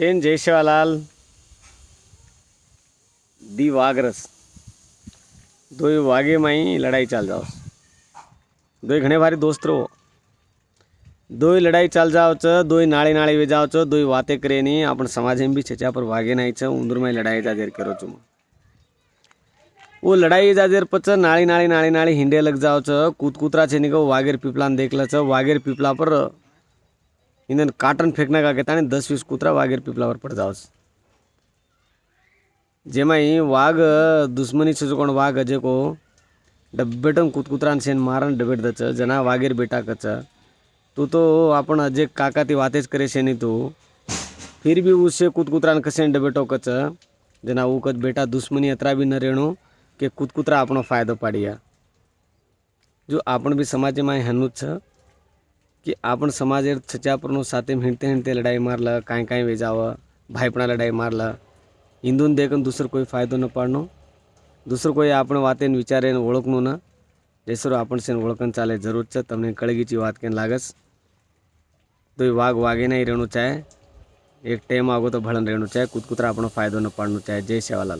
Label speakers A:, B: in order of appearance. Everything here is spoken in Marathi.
A: सेन जय सेवालाल दी वागरस दो वागे माई लड़ाई चाल जाओ। दो घणे भारी दोस्त रहो। दो लड़ाई चाल जाओ च, दो नाड़ी नाड़ी वे जाओ च, दो बातें करे नहीं। अपन समाज में भी छेचा पर वागे नहीं च। उंदर में लड़ाई जाजेर करो चुम। वो लड़ाई जाजेर पच नाड़ी नाड़ी नाड़ी नाड़ी हिंडे लग जाओ च। कूतरा छे निको वागेर पीपलान देख ल च। वागेर पीपला पर इन्हें काटन फेंकने का कहता नहीं 10-20 कूतरा वागेर पीपला पर पड़ जाओ। जेमाई वाघ दुश्मनी से कोण वाघ अजे को डब्बेटन कुतकुतरान सेन मारन डबेट दच जना वागेर बेटा कच तू तो आपण अजे काका ती वातेज करे से नहीं तू फिर भी उससे कुतकुतरान कसेन डबेटो कच जना वो कच बेटा दुश्मनी अतरा भी न रेणु के कुतकुतरा आपनो फायदो पाड़िया। जो आपण भी समाज में हनुज छ कि आपण समाज छचापरनो साथे हिंडते हिंडते लड़ाई मारला काई काई वेजाव भाईपणा लड़ाई मारला हिंदून देखन दुसरं कोई फायदो न पाडनो दुसरं कोई आपण वातेन विचारेन ओळखनो न जैसरो आपण सेन ओळखन चाले जरूर छ। तमने कळगीची वात केन लागस तो वाघ वागे नहीं रेणु चाहे एक टेम आगो तो भळन रेणु चाहे कुतकुतरा आपणो फायदो न पाडनो चाहे। जय सेवालाल।